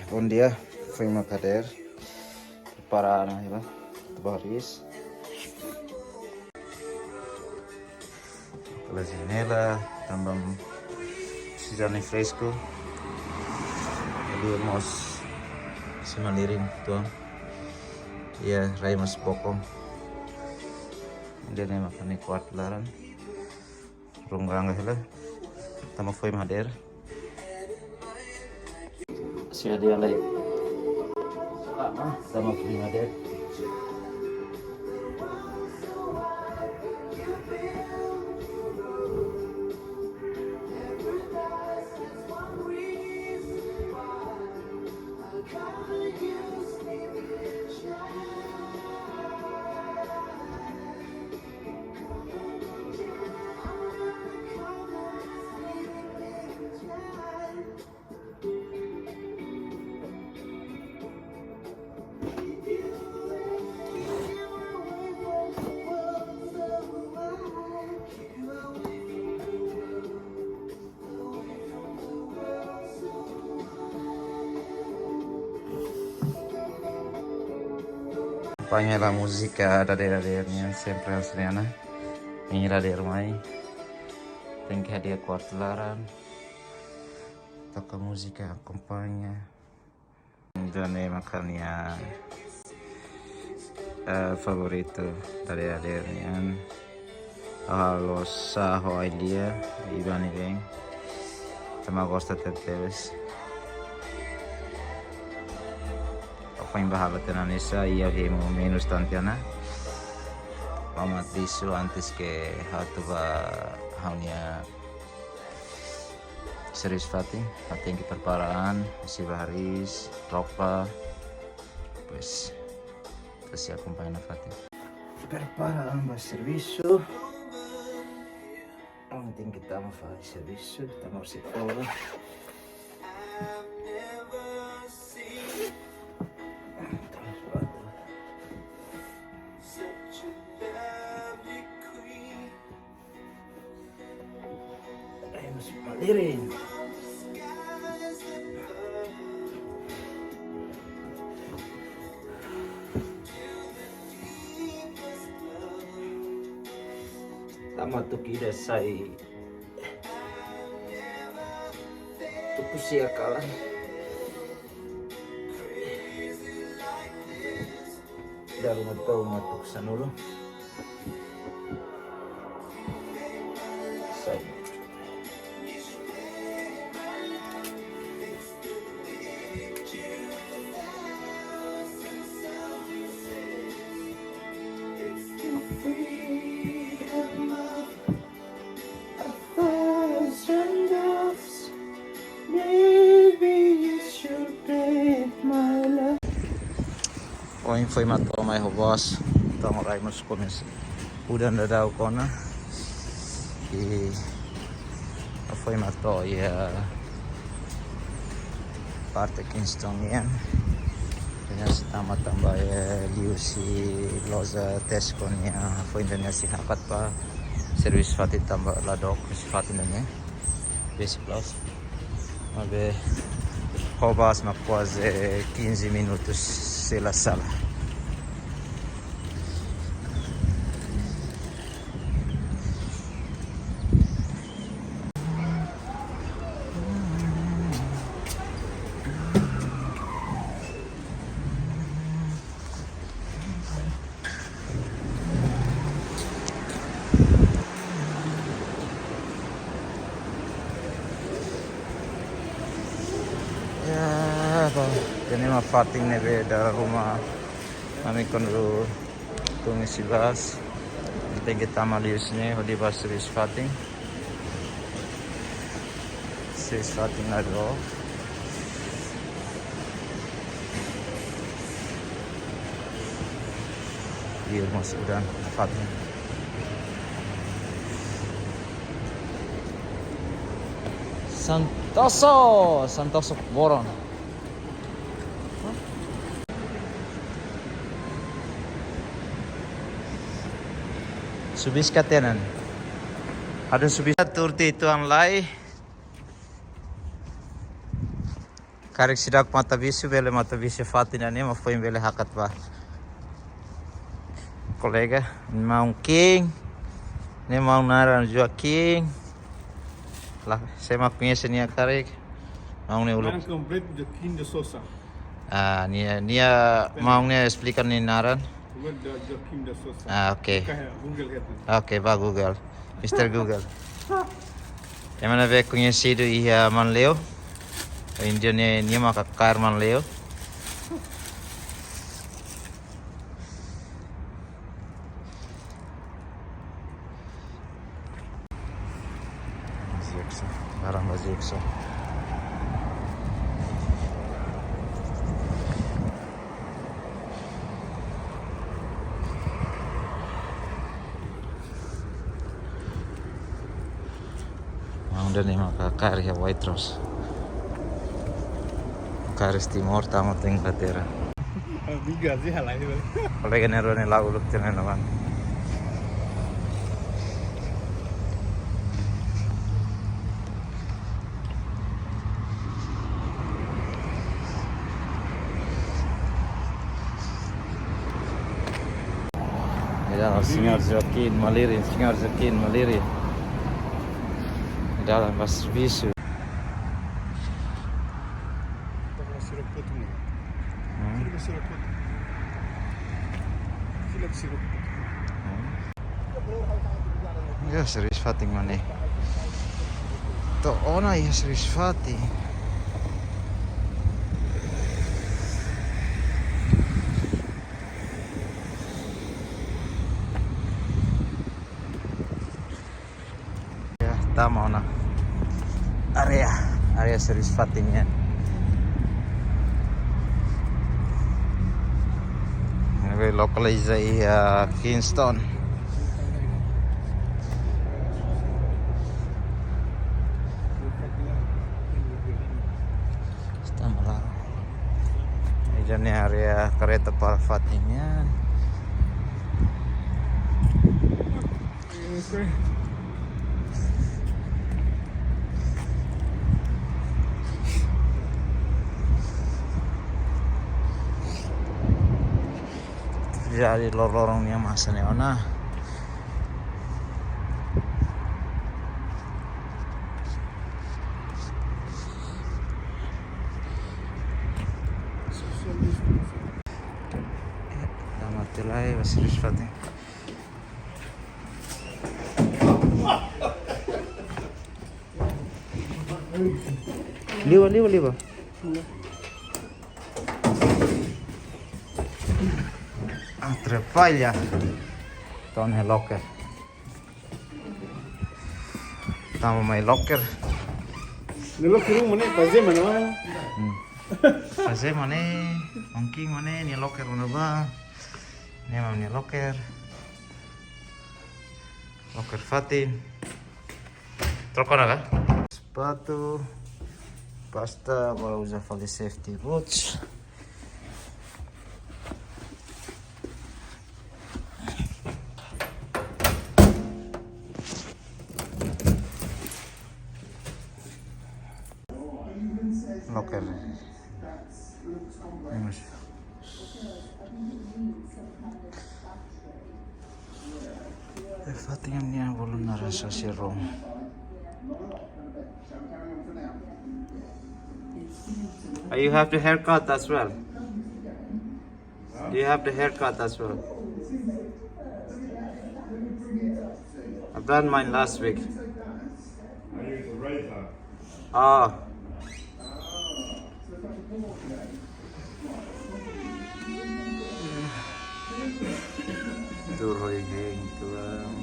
Bom dia, foi uma cadeira para a baris. Pela janela, também oxigênio fresco. Ali mos simaliring tuh. Ya, rai mas pokong. Dia nem makan kuat laran. Runggang lah. Tama foi madeira. Sia dia lagi. Tama foi madeira. Acompanha a música da daerah-daerahnya sempre Australiana. Ini daerah mai. Tem que hadir quarto laran. Toca música acompanha. Dan makannya favorito da daerah-daerahnya. Los saho idea ibani bem. Também gosta de teves. Apa yang bahala tenanisa ia hemo menos tantiana mamat disu antes que hatuba haunia serius fating fating que preparaan si baris ropa pues se acompanha na fating preparaan mas serviço ontem que estamos fazendo serviço estamos se fora. Malirin. Tama tu kira sai tu kusia kalah daru matau matuk sanulu sai Oi, foi matou mais robôs. Então, aí nós começamos. Udah daw ko na. Foi matou ya. Parte Kingston yan. Kaya sa tambah ya liu si loza test ko niya. Foi niya si hakat pa. Service fati tambah ladok si fati niya. Basic plus. Mabe robôs na quase 15 minutos sila sala. Ini mah fating nebe dari rumah kami konru tunggu bas kita kita maliusnya di bas series fating ada iya masih udah fating Santoso Boron. Subis katenan. Ada subis turti itu ang lai. Karik sidak mata bisu fatin ani ma foi bele hakat ba. Kolega, mau king. Ni mau naran Joaquim. Lah, saya mak punya seni karik. Mau ne uluk. Complete Joaquim de Sousa. Ah, nia mau ne explicar ni naran. Joaquim de Sousa. Ah, oke. Google het. Oke, ba Google. Mr. Google. Yang mana be conhecido ia Manleo. India ni maka kar Manleo. Barang Bazikso. Ang dani makakar ya White Rose. Karis Timor tama ting Inglaterra. Biga sih halai itu. Kalau kan nero ni lagu luk jangan nawan. Ya, Senhor Joaquim Maliri, Senhor Joaquim Maliri. Dalam mas bisu. Ya serius Fating mana? To ona ya serius Fating. Ya tama ona. Area serius Fating yan. Anyway, localize ay Kingston. Tama lang. Diyan ni area kereta para Fating yan. Jadi lorong niya masa ni ona. Damat tilai serius Fating. Liwa. Atrapalha. Então é locker. Tamo mai locker. Nelo kirim mana? Fazer mana? Fazer mana? Ongking mana? Ni locker mana ba? Ni mam ni locker. Locker Fatin. Trocou naga? Sepatu. Pasta para usar fazer safety boots. Locker. Vamos. Fatingan niya belum narasa si Rom. You have the haircut as well. You have the haircut as well. I've done mine last week. Ah. Duro yung tulang.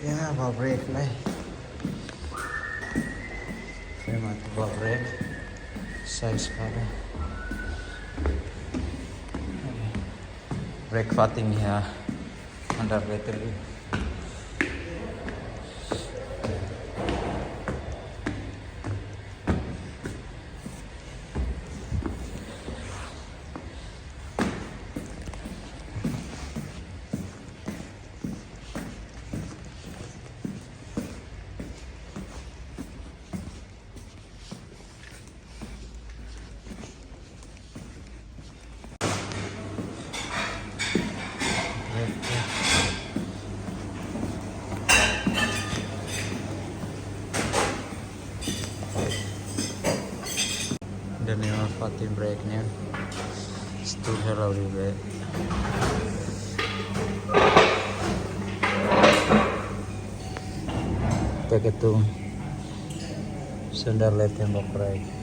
Ya, bawa break lah. Saya mati bawa break. Saya sekarang. Break Fating ya. Under battery. Fatin brake-nya. Setul hello juga. Kita ketung sandal left hand brake.